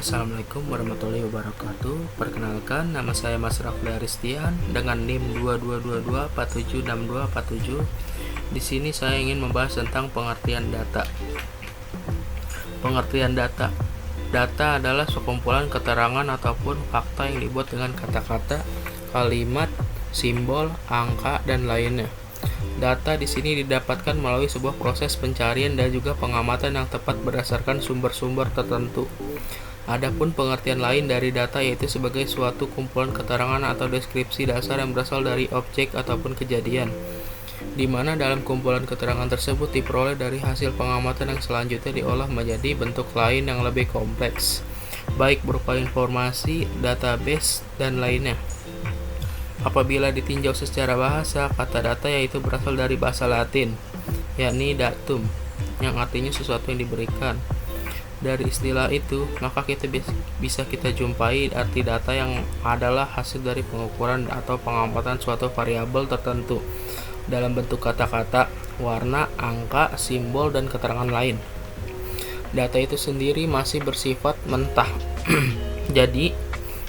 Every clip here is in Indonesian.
Assalamualaikum warahmatullahi wabarakatuh. Perkenalkan, nama saya Mas Rafli Aristian dengan NIM 2222476247. Di sini saya ingin membahas tentang pengertian data. Pengertian data. Data adalah sekumpulan keterangan ataupun fakta yang dibuat dengan kata-kata, kalimat, simbol, angka, dan lainnya. Data di sini didapatkan melalui sebuah proses pencarian dan juga pengamatan yang tepat berdasarkan sumber-sumber tertentu. Adapun pengertian lain dari data yaitu sebagai suatu kumpulan keterangan atau deskripsi dasar yang berasal dari objek ataupun kejadian, di mana dalam kumpulan keterangan tersebut diperoleh dari hasil pengamatan yang selanjutnya diolah menjadi bentuk lain yang lebih kompleks, baik berupa informasi, database, dan lainnya. Apabila ditinjau secara bahasa, kata data yaitu berasal dari bahasa Latin, yakni datum, yang artinya sesuatu yang diberikan. Dari istilah itu, maka kita bisa kita jumpai arti data yang adalah hasil dari pengukuran atau pengamatan suatu variabel tertentu dalam bentuk kata-kata, warna, angka, simbol, dan keterangan lain. Data itu sendiri masih bersifat mentah. Jadi,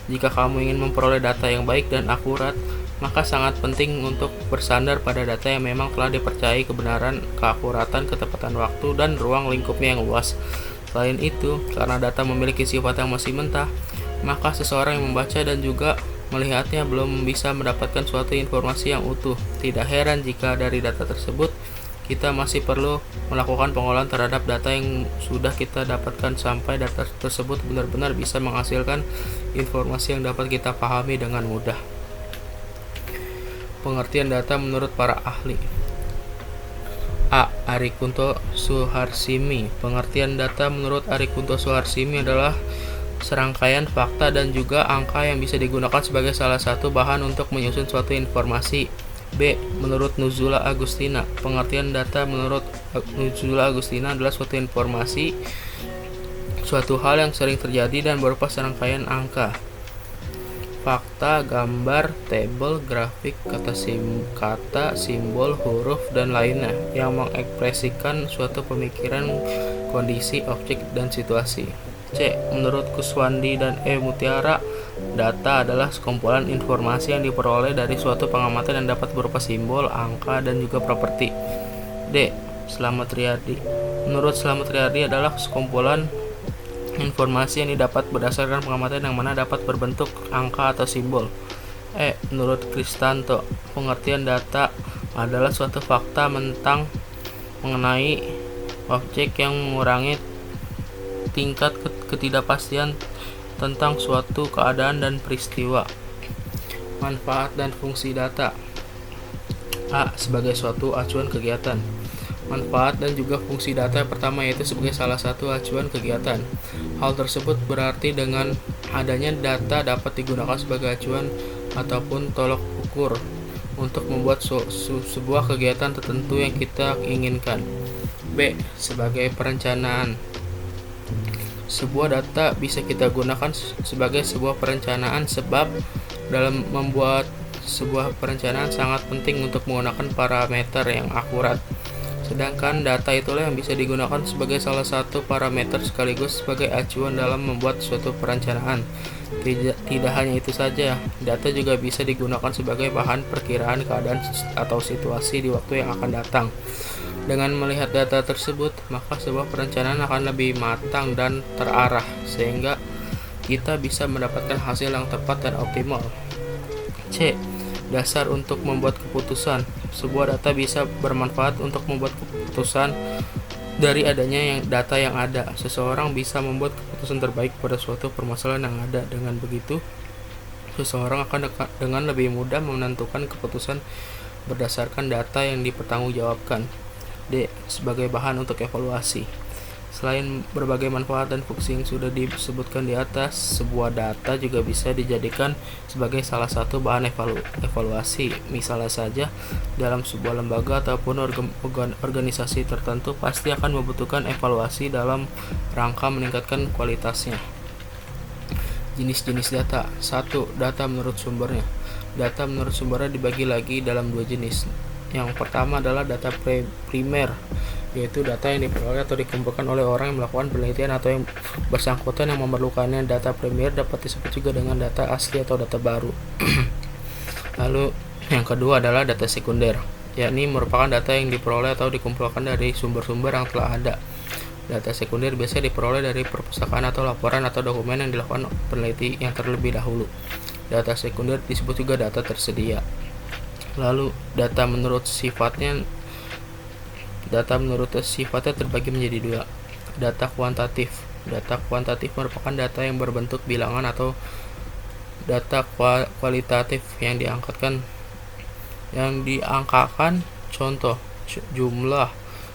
jika kamu ingin memperoleh data yang baik dan akurat, maka sangat penting untuk bersandar pada data yang memang telah dipercayai kebenaran, keakuratan, ketepatan waktu, dan ruang lingkupnya yang luas. Selain itu, karena data memiliki sifat yang masih mentah, maka seseorang yang membaca dan juga melihatnya belum bisa mendapatkan suatu informasi yang utuh. Tidak heran jika dari data tersebut, kita masih perlu melakukan pengolahan terhadap data yang sudah kita dapatkan sampai data tersebut benar-benar bisa menghasilkan informasi yang dapat kita pahami dengan mudah. Pengertian data menurut para ahli. A. Arikunto Suharsimi. Pengertian data menurut Arikunto Suharsimi adalah serangkaian fakta dan juga angka yang bisa digunakan sebagai salah satu bahan untuk menyusun suatu informasi. B. Menurut Nuzula Agustina, pengertian data menurut Nuzula Agustina adalah suatu informasi, suatu hal yang sering terjadi dan berupa serangkaian angka, fakta, gambar, tabel, grafik, kata, simbol, huruf, dan lainnya yang mengekspresikan suatu pemikiran, kondisi, objek, dan situasi. C. Menurut Kuswandi dan E. Mutiara, data adalah sekumpulan informasi yang diperoleh dari suatu pengamatan yang dapat berupa simbol, angka, dan juga properti. D. Slamet Riyadi. Menurut Slamet Riyadi adalah sekumpulan informasi yang didapat berdasarkan pengamatan yang mana dapat berbentuk angka atau simbol. E. Menurut Kristanto, pengertian data adalah suatu fakta mengenai objek yang mengurangi tingkat ketidakpastian tentang suatu keadaan dan peristiwa. Manfaat dan fungsi data. A. Sebagai suatu acuan kegiatan. Manfaat dan juga fungsi data yang pertama yaitu sebagai salah satu acuan kegiatan. Hal tersebut berarti dengan adanya data dapat digunakan sebagai acuan ataupun tolok ukur untuk membuat sebuah kegiatan tertentu yang kita inginkan. B. Sebagai perencanaan. Sebuah data bisa kita gunakan sebagai sebuah perencanaan sebab dalam membuat sebuah perencanaan sangat penting untuk menggunakan parameter yang akurat. Sedangkan data itulah yang bisa digunakan sebagai salah satu parameter sekaligus sebagai acuan dalam membuat suatu perencanaan. Tidak hanya itu saja, data juga bisa digunakan sebagai bahan perkiraan keadaan atau situasi di waktu yang akan datang. Dengan melihat data tersebut, maka sebuah perencanaan akan lebih matang dan terarah, sehingga kita bisa mendapatkan hasil yang tepat dan optimal. C. Dasar untuk membuat keputusan. Sebuah data bisa bermanfaat untuk membuat keputusan dari adanya data yang ada. Seseorang bisa membuat keputusan terbaik pada suatu permasalahan yang ada. Dengan begitu, seseorang akan dengan lebih mudah menentukan keputusan berdasarkan data yang dipertanggungjawabkan. D. Sebagai bahan untuk evaluasi. Selain berbagai manfaat dan fungsi yang sudah disebutkan di atas, sebuah data juga bisa dijadikan sebagai salah satu bahan evaluasi. Misalnya saja, dalam sebuah lembaga ataupun organisasi tertentu pasti akan membutuhkan evaluasi dalam rangka meningkatkan kualitasnya. Jenis-jenis data. 1. Data menurut sumbernya. Data menurut sumbernya dibagi lagi dalam dua jenis. Yang pertama adalah data primer, yaitu data yang diperoleh atau dikumpulkan oleh orang yang melakukan penelitian atau yang bersangkutan yang memerlukannya. Data primer dapat disebut juga dengan data asli atau data baru. Lalu yang kedua adalah data sekunder, yakni merupakan data yang diperoleh atau dikumpulkan dari sumber-sumber yang telah ada. Data sekunder biasanya diperoleh dari perpustakaan atau laporan atau dokumen yang dilakukan peneliti yang terlebih dahulu. Data sekunder disebut juga data tersedia. Lalu data menurut sifatnya terbagi menjadi dua. Data kuantitatif. Data kuantitatif merupakan data yang berbentuk bilangan atau data kualitatif yang diangkakan, contoh jumlah,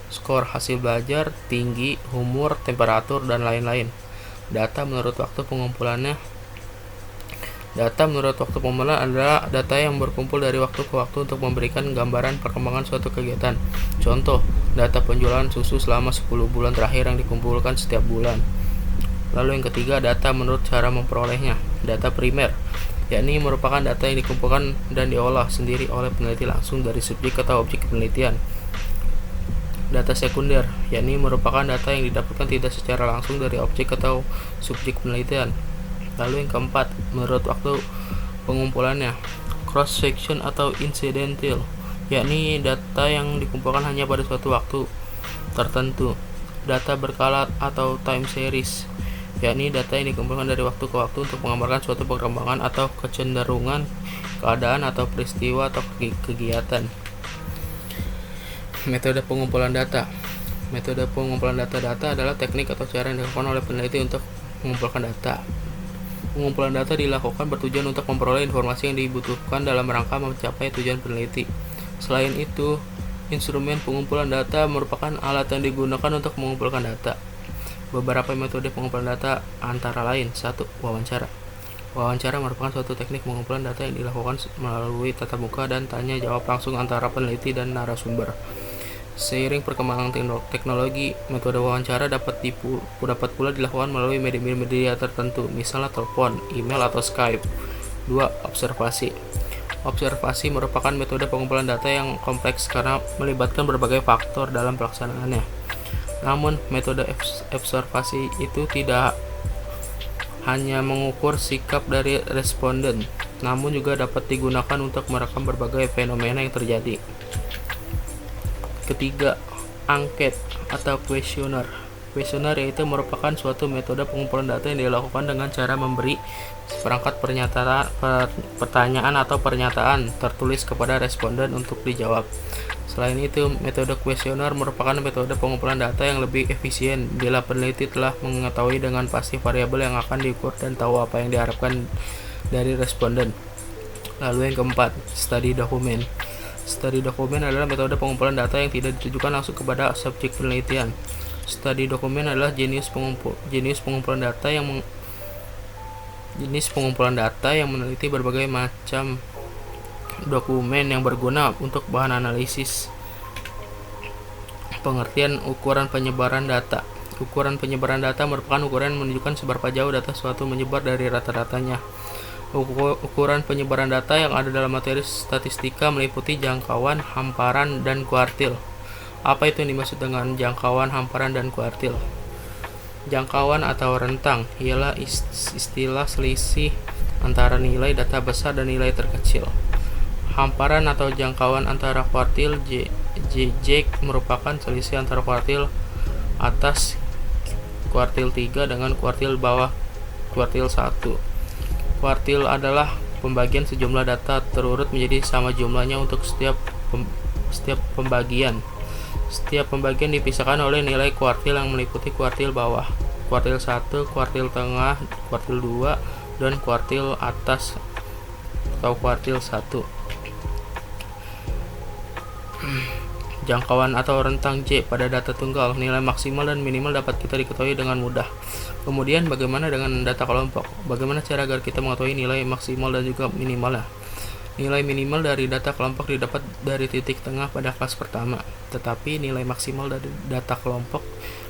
skor hasil belajar, tinggi, umur, temperatur, dan lain-lain. Data menurut waktu pengumpulan adalah data yang berkumpul dari waktu ke waktu untuk memberikan gambaran perkembangan suatu kegiatan. Contoh, data penjualan susu selama 10 bulan terakhir yang dikumpulkan setiap bulan. Lalu yang ketiga, data menurut cara memperolehnya. Data primer, yakni merupakan data yang dikumpulkan dan diolah sendiri oleh peneliti langsung dari subjek atau objek penelitian. Data sekunder, yakni merupakan data yang didapatkan tidak secara langsung dari objek atau subjek penelitian. Lalu yang keempat, menurut waktu pengumpulannya. Cross section atau incidental, yakni data yang dikumpulkan hanya pada suatu waktu tertentu. Data berkala atau time series, yakni data yang dikumpulkan dari waktu ke waktu untuk menggambarkan suatu perkembangan atau kecenderungan, keadaan atau peristiwa atau kegiatan. Metode pengumpulan data. Metode pengumpulan data adalah teknik atau cara yang dilakukan oleh peneliti untuk mengumpulkan data. Pengumpulan data dilakukan bertujuan untuk memperoleh informasi yang dibutuhkan dalam rangka mencapai tujuan peneliti. Selain itu, instrumen pengumpulan data merupakan alat yang digunakan untuk mengumpulkan data. Beberapa metode pengumpulan data antara lain: 1. Wawancara. Wawancara merupakan suatu teknik pengumpulan data yang dilakukan melalui tatap muka dan tanya jawab langsung antara peneliti dan narasumber. Seiring perkembangan teknologi, metode wawancara dapat pula dilakukan melalui media tertentu, misalnya telepon, email, atau Skype. 2. Observasi. Observasi merupakan metode pengumpulan data yang kompleks karena melibatkan berbagai faktor dalam pelaksanaannya. Namun, metode observasi itu tidak hanya mengukur sikap dari responden, namun juga dapat digunakan untuk merekam berbagai fenomena yang terjadi. Ketiga, angket atau kuesioner. Kuesioner yaitu merupakan suatu metode pengumpulan data yang dilakukan dengan cara memberi seperangkat pertanyaan atau pernyataan tertulis kepada responden untuk dijawab. Selain itu, metode kuesioner merupakan metode pengumpulan data yang lebih efisien bila peneliti telah mengetahui dengan pasti variabel yang akan diukur dan tahu apa yang diharapkan dari responden. Lalu yang keempat, study document. Study document adalah metode pengumpulan data yang tidak ditujukan langsung kepada subjek penelitian. Study document adalah jenis pengumpulan data yang meneliti berbagai macam dokumen yang berguna untuk bahan analisis. Pengertian ukuran penyebaran data. Ukuran penyebaran data merupakan ukuran yang menunjukkan seberapa jauh data suatu menyebar dari rata-ratanya. Ukuran penyebaran data yang ada dalam materi statistika meliputi jangkauan, hamparan, dan kuartil. Apa itu yang dimaksud dengan jangkauan, hamparan, dan kuartil? Jangkauan atau rentang ialah istilah selisih antara nilai data besar dan nilai terkecil. Hamparan atau jangkauan antara kuartil JJ merupakan selisih antara kuartil atas kuartil 3 dengan kuartil bawah kuartil 1. Kuartil adalah pembagian sejumlah data terurut menjadi sama jumlahnya untuk setiap pembagian. Setiap pembagian dipisahkan oleh nilai kuartil yang meliputi kuartil bawah, kuartil 1, kuartil tengah, kuartil 2, dan kuartil atas atau kuartil 1. Jangkauan atau rentang J pada data tunggal, nilai maksimal dan minimal dapat kita diketahui dengan mudah. Kemudian bagaimana dengan data kelompok? Bagaimana cara agar kita mengetahui nilai maksimal dan juga minimalnya? Nilai minimal dari data kelompok didapat dari titik tengah pada kelas pertama, tetapi nilai maksimal dari data kelompok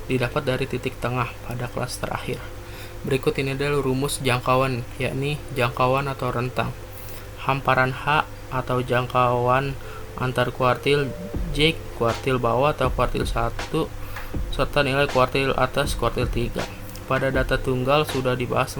didapat dari titik tengah pada kelas terakhir. Berikut ini adalah rumus jangkauan, yakni jangkauan atau rentang. Hamparan H atau jangkauan antar kuartil J kuartil bawah atau kuartil 1 serta nilai kuartil atas kuartil 3. Pada data tunggal sudah dibahas